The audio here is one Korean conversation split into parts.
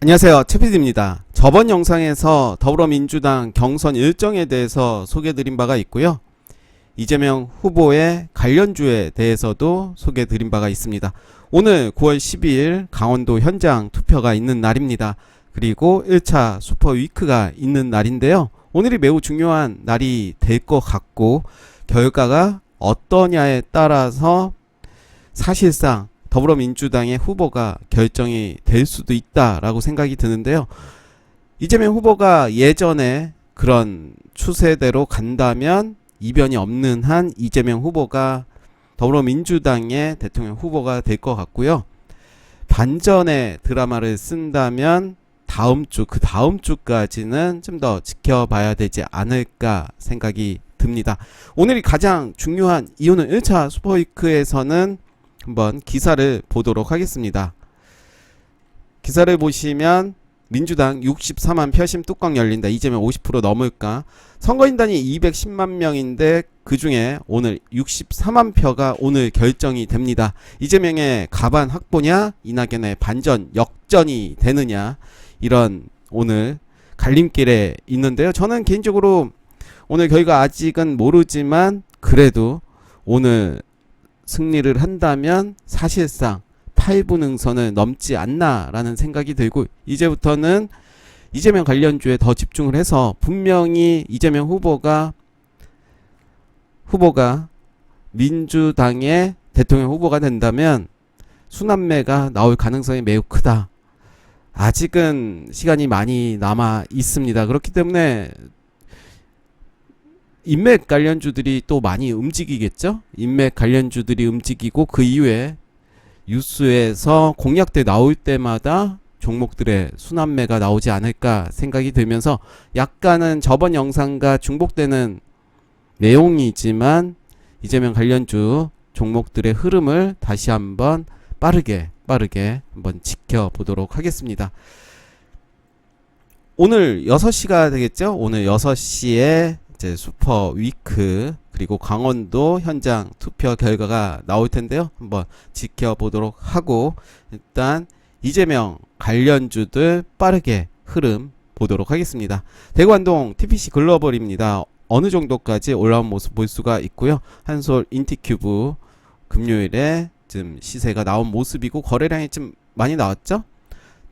안녕하세요, 최PD입니다. 저번 영상에서 더불어민주당 경선 일정에 대해서 소개드린 바가 있고요. 이재명 후보의 관련주에 대해서도 소개드린 바가 있습니다. 오늘 9월 12일 강원도 현장 투표가 있는 날입니다. 그리고 1차 슈퍼위크가 있는 날인데요. 오늘이 매우 중요한 날이 될 것 같고, 결과가 어떠냐에 따라서 사실상 더불어민주당의 후보가 결정이 될 수도 있다라고 생각이 드는데요. 이재명 후보가 예전에 그런 추세대로 간다면 이변이 없는 한 이재명 후보가 더불어민주당의 대통령 후보가 될 것 같고요. 반전의 드라마를 쓴다면 다음 주까지는 좀 더 지켜봐야 되지 않을까 생각이 듭니다. 오늘이 가장 중요한 이유는 1차 슈퍼위크에서는 한번 기사를 보도록 하겠습니다. 기사를 보시면 민주당 64만 표심 뚜껑 열린다. 이재명 50% 넘을까? 선거인단이 210만 명인데 그 중에 오늘 64만 표가 오늘 결정이 됩니다. 이재명의 가반 확보냐? 이낙연의 반전 역전이 되느냐? 이런 오늘 갈림길에 있는데요. 저는 개인적으로 오늘 결과 아직은 모르지만 그래도 오늘 승리를 한다면 사실상 8분 응선을 넘지 않나라는 생각이 들고, 이제부터는 이재명 관련주에 더 집중을 해서 분명히 이재명 후보가 민주당의 대통령 후보가 된다면 순환매가 나올 가능성이 매우 크다. 아직은 시간이 많이 남아 있습니다. 그렇기 때문에 인맥 관련주들이 또 많이 움직이겠죠. 인맥 관련주들이 움직이고 그 이후에 뉴스에서 공약들 나올 때마다 종목들의 순환매가 나오지 않을까 생각이 들면서, 약간은 저번 영상과 중복되는 내용이지만 이재명 관련주 종목들의 흐름을 다시 한번 빠르게 한번 지켜보도록 하겠습니다. 오늘 6시가 되겠죠. 오늘 6시에 이제 슈퍼위크 그리고 강원도 현장 투표 결과가 나올 텐데요. 한번 지켜보도록 하고, 일단 이재명 관련주들 빠르게 흐름 보도록 하겠습니다. 대관동 TPC 글로벌입니다. 어느 정도까지 올라온 모습 볼 수가 있고요. 한솔 인티큐브 금요일에 좀 시세가 나온 모습이고, 거래량이 좀 많이 나왔죠.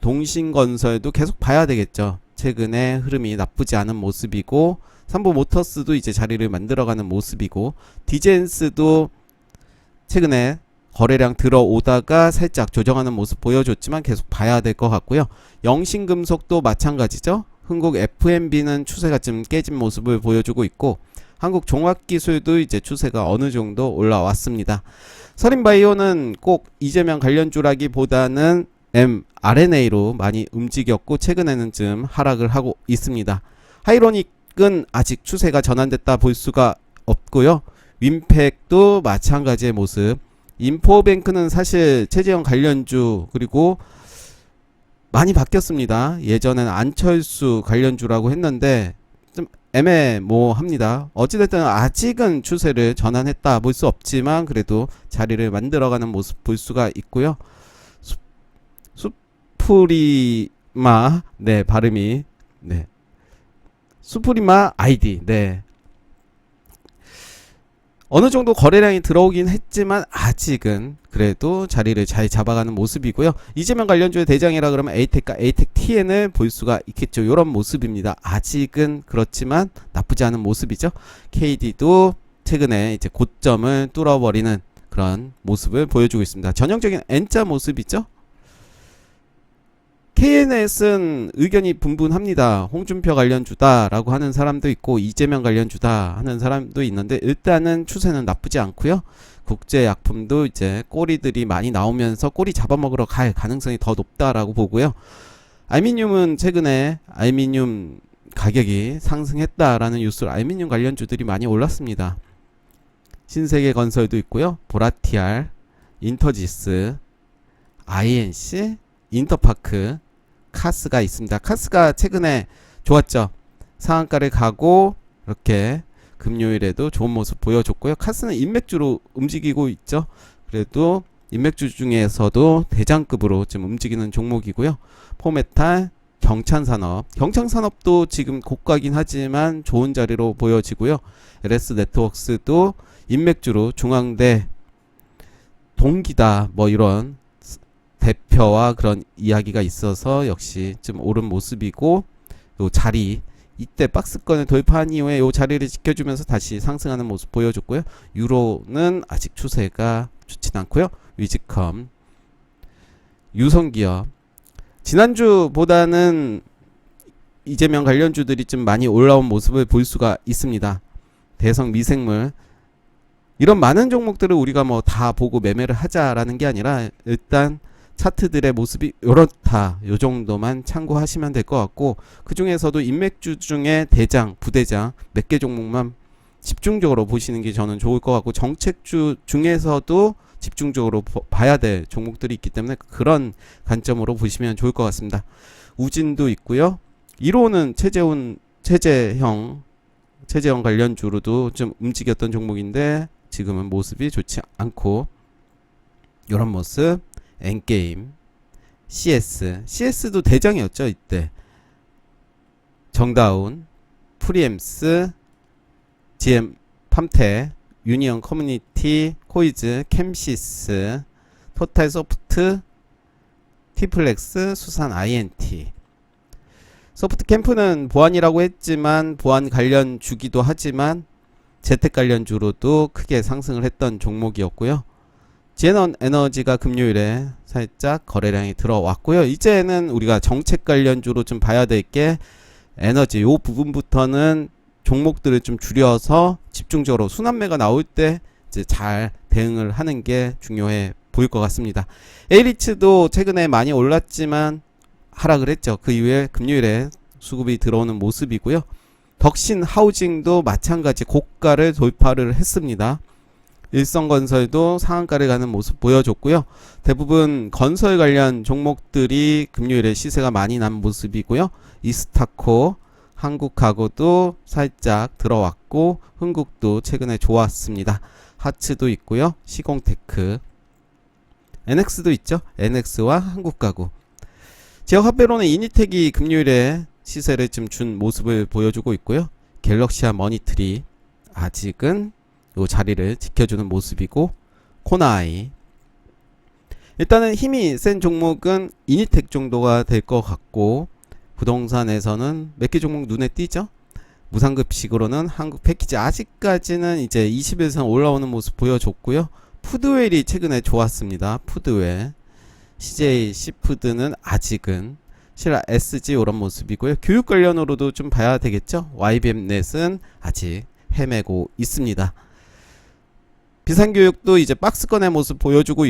동신건설도 계속 봐야 되겠죠. 최근에 흐름이 나쁘지 않은 모습이고, 삼보 모터스도 이제 자리를 만들어가는 모습이고, 디젠스도 최근에 거래량 들어오다가 살짝 조정하는 모습 보여줬지만 계속 봐야 될 것 같고요. 영신금속도 마찬가지죠. 흥국 FMB는 추세가 좀 깨진 모습을 보여주고 있고, 한국종합기술도 이제 추세가 어느 정도 올라왔습니다. 서린바이오는 꼭 이재명 관련주라기보다는 mRNA로 많이 움직였고, 최근에는 좀 하락을 하고 있습니다. 하이로닉은 아직 추세가 전환됐다 볼 수가 없고요. 윈팩도 마찬가지의 모습. 인포뱅크는 사실 최재형 관련주 그리고 많이 바뀌었습니다. 예전에는 안철수 관련주라고 했는데 좀 애매모호합니다. 어찌됐든 아직은 추세를 전환했다 볼 수 없지만 그래도 자리를 만들어가는 모습 볼 수가 있고요. 수프리마, 네, 발음이, 네, 수프리마 아이디, 네, 어느 정도 거래량이 들어오긴 했지만 아직은 그래도 자리를 잘 잡아가는 모습이고요. 이재명 관련주의 대장이라 그러면 에이텍과 에이텍 TN을 볼 수가 있겠죠. 이런 모습입니다. 아직은 그렇지만 나쁘지 않은 모습이죠. KD도 최근에 이제 고점을 뚫어버리는 그런 모습을 보여주고 있습니다. 전형적인 N자 모습이죠. KNS는 의견이 분분합니다. 홍준표 관련주다라고 하는 사람도 있고 이재명 관련주다 하는 사람도 있는데, 일단은 추세는 나쁘지 않고요. 국제약품도 이제 꼬리들이 많이 나오면서 꼬리 잡아먹으러 갈 가능성이 더 높다라고 보고요. 알미늄은 최근에 알미늄 가격이 상승했다라는 뉴스로 알미늄 관련주들이 많이 올랐습니다. 신세계건설도 있고요. 보라티알, 인터지스, INC, 인터파크, 카스가 있습니다. 카스가 최근에 좋았죠. 상한가를 가고 이렇게 금요일에도 좋은 모습 보여줬고요. 카스는 인맥주로 움직이고 있죠. 그래도 인맥주 중에서도 대장급으로 좀 움직이는 종목이고요. 포메탈, 경창산업도 지금 고가긴 하지만 좋은 자리로 보여지고요. LS 네트워크스도 인맥주로 중앙대 동기다 뭐 이런 대표와 그런 이야기가 있어서 역시 좀 오른 모습이고, 요 자리 이때 박스권을 돌파한 이후에 요 자리를 지켜주면서 다시 상승하는 모습 보여줬고요. 유로는 아직 추세가 좋진 않고요. 위즈컴, 유성기업 지난주보다는 이재명 관련주들이 좀 많이 올라온 모습을 볼 수가 있습니다. 대성 미생물 이런 많은 종목들을 우리가 뭐 다 보고 매매를 하자라는 게 아니라 일단 차트들의 모습이 이렇다 요 정도만 참고하시면 될 것 같고, 그 중에서도 인맥주 중에 대장, 부대장 몇 개 종목만 집중적으로 보시는 게 저는 좋을 것 같고, 정책주 중에서도 집중적으로 봐야 될 종목들이 있기 때문에 그런 관점으로 보시면 좋을 것 같습니다. 우진도 있고요. 1호는 체제형 관련주로도 좀 움직였던 종목인데 지금은 모습이 좋지 않고, 이런 모습. 엔게임, CS도 대장이었죠 이때. 정다운, 프리엠스, GM 팜테, 유니언 커뮤니티, 코이즈, 캠시스, 토탈소프트, 티플렉스, 수산 INT. 소프트 캠프는 보안이라고 했지만 보안 관련 주기도 하지만 재택 관련주로도 크게 상승을 했던 종목이었고요. 지에넌 에너지가 금요일에 살짝 거래량이 들어왔고요. 이제는 우리가 정책 관련주로 좀 봐야 될 게 에너지 요 부분부터는 종목들을 좀 줄여서 집중적으로 순환매가 나올 때 이제 잘 대응을 하는 게 중요해 보일 것 같습니다. A리츠도 최근에 많이 올랐지만 하락을 했죠. 그 이후에 금요일에 수급이 들어오는 모습이고요. 덕신 하우징도 마찬가지 고가를 돌파를 했습니다. 일성건설도 상한가를 가는 모습 보여줬고요. 대부분 건설 관련 종목들이 금요일에 시세가 많이 난 모습이고요. 이스타코, 한국가구도 살짝 들어왔고, 흥국도 최근에 좋았습니다. 하츠도 있고요. 시공테크, NX도 있죠. NX와 한국가구. 지역화폐로는 이니텍이 금요일에 시세를 좀 준 모습을 보여주고 있고요. 갤럭시와 머니트리 아직은 요 자리를 지켜주는 모습이고, 코나이 일단은 힘이 센 종목은 이니텍 정도가 될 것 같고, 부동산에서는 몇 개 종목 눈에 띄죠. 무상급식으로는 한국 패키지 아직까지는 이제 20일선 올라오는 모습 보여줬고요. 푸드웰이 최근에 좋았습니다. 푸드웰, CJ 시푸드는 아직은 실라 SG 이런 모습이고요. 교육 관련으로도 좀 봐야 되겠죠. YBM넷은 아직 헤매고 있습니다. 비상교육도 이제 박스권의 모습 보여주고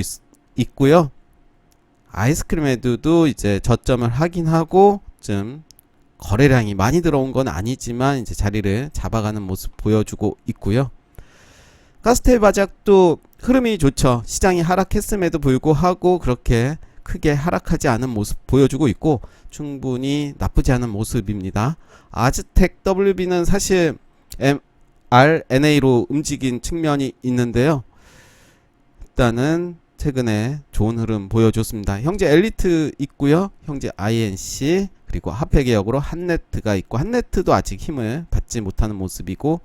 있고요. 아이스크림 에듀도 이제 저점을 확인하고 좀 거래량이 많이 들어온 건 아니지만 이제 자리를 잡아가는 모습 보여주고 있고요. 가스텔 바작도 흐름이 좋죠. 시장이 하락했음에도 불구하고 그렇게 크게 하락하지 않은 모습 보여주고 있고 충분히 나쁘지 않은 모습입니다. 아즈텍 WB는 사실 RNA로 움직인 측면이 있는데요. 일단은 최근에 좋은 흐름 보여줬습니다. 형제 엘리트 있고요. 형제 INC 그리고 화폐개혁으로 한네트가 있고, 한네트도 아직 힘을 받지 못하는 모습이고,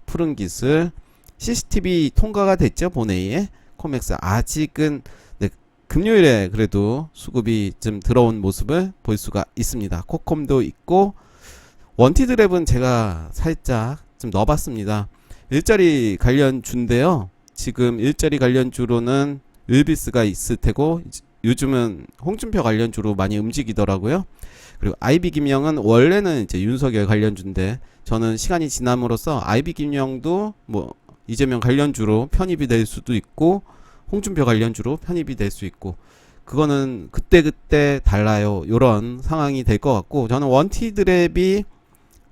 푸른기술, CCTV 통과가 됐죠. 본회의에. 코맥스 아직은 네, 금요일에 그래도 수급이 좀 들어온 모습을 볼 수가 있습니다. 코콤도 있고, 원티드랩은 제가 살짝 좀 넣어봤습니다. 일자리 관련주인데요. 지금 일자리 관련주로는 을비스가 있을 테고, 요즘은 홍준표 관련주로 많이 움직이더라고요. 그리고 아이비김영은 원래는 이제 윤석열 관련주인데, 저는 시간이 지남으로써 아이비김영도 뭐 이재명 관련주로 편입이 될 수도 있고, 홍준표 관련주로 편입이 될 수 있고, 그거는 그때그때 달라요. 요런 상황이 될 것 같고, 저는 원티드랩이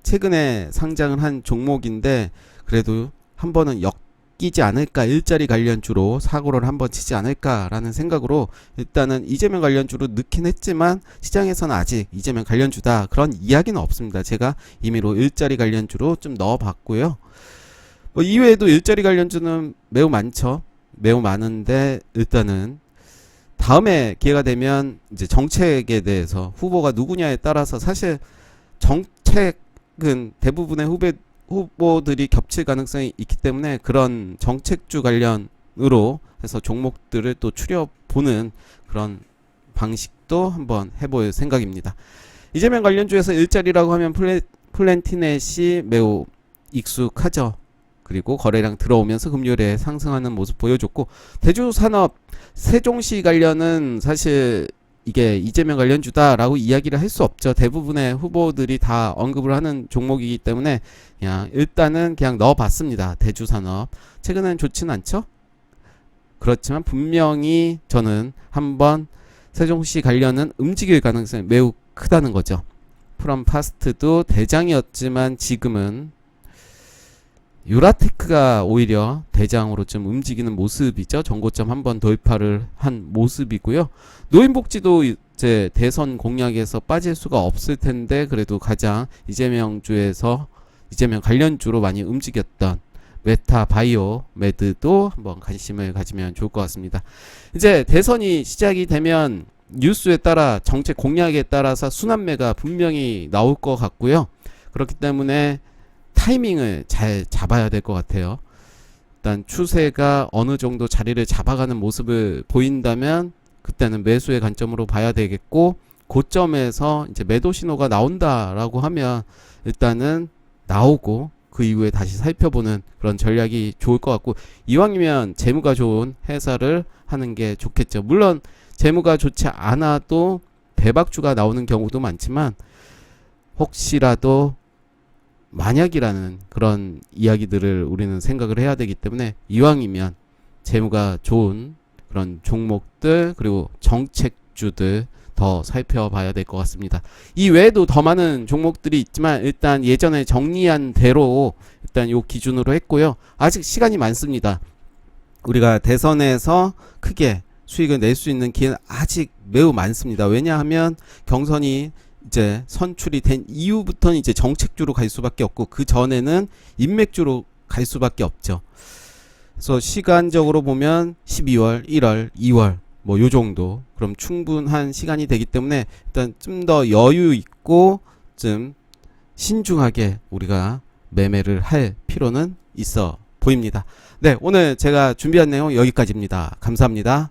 최근에 상장을 한 종목인데 그래도 한 번은 엮이지 않을까, 일자리 관련주로 사고를 한번 치지 않을까라는 생각으로 일단은 이재명 관련주로 넣긴 했지만 시장에서는 아직 이재명 관련주다 그런 이야기는 없습니다. 제가 임의로 일자리 관련주로 좀 넣어봤고요. 뭐 이외에도 일자리 관련주는 매우 많죠. 매우 많은데 일단은 다음에 기회가 되면 이제 정책에 대해서 후보가 누구냐에 따라서 사실 정책은 대부분의 후보들이 겹칠 가능성이 있기 때문에 그런 정책주 관련으로 해서 종목들을 또 추려보는 그런 방식도 한번 해볼 생각입니다. 이재명 관련주에서 일자리라고 하면 플랜티넷이 매우 익숙하죠. 그리고 거래량 들어오면서 금요일에 상승하는 모습 보여줬고, 대주산업 세종시 관련은 사실 이게 이재명 관련주다라고 이야기를 할 수 없죠. 대부분의 후보들이 다 언급을 하는 종목이기 때문에 그냥 일단은 그냥 넣어봤습니다. 대주산업 최근엔 좋진 않죠. 그렇지만 분명히 저는 한번 세종시 관련은 움직일 가능성이 매우 크다는 거죠. 프롬파스트도 대장이었지만 지금은 유라테크가 오히려 대장으로 좀 움직이는 모습이죠. 전고점 한번 돌파를 한 모습이고요. 노인복지도 이제 대선 공약에서 빠질 수가 없을 텐데 그래도 가장 이재명 주에서 이재명 관련주로 많이 움직였던 메타 바이오 메드도 한번 관심을 가지면 좋을 것 같습니다. 이제 대선이 시작이 되면 뉴스에 따라 정책 공약에 따라서 순환매가 분명히 나올 것 같고요. 그렇기 때문에 타이밍을 잘 잡아야 될 것 같아요. 일단 추세가 어느 정도 자리를 잡아가는 모습을 보인다면 그때는 매수의 관점으로 봐야 되겠고, 고점에서 이제 매도 신호가 나온다라고 하면 일단은 나오고 그 이후에 다시 살펴보는 그런 전략이 좋을 것 같고, 이왕이면 재무가 좋은 회사를 하는 게 좋겠죠. 물론 재무가 좋지 않아도 대박주가 나오는 경우도 많지만 혹시라도 만약이라는 그런 이야기들을 우리는 생각을 해야 되기 때문에 이왕이면 재무가 좋은 그런 종목들 그리고 정책주들 더 살펴봐야 될 것 같습니다. 이 외에도 더 많은 종목들이 있지만 일단 예전에 정리한 대로 일단 요 기준으로 했고요. 아직 시간이 많습니다. 우리가 대선에서 크게 수익을 낼 수 있는 기회는 아직 매우 많습니다. 왜냐하면 경선이 이제 선출이 된 이후부터는 이제 정책주로 갈 수밖에 없고 그 전에는 인맥주로 갈 수밖에 없죠. 그래서 시간적으로 보면 12월, 1월, 2월 뭐 요 정도 그럼 충분한 시간이 되기 때문에 일단 좀 더 여유 있고 좀 신중하게 우리가 매매를 할 필요는 있어 보입니다. 네, 오늘 제가 준비한 내용 여기까지입니다. 감사합니다.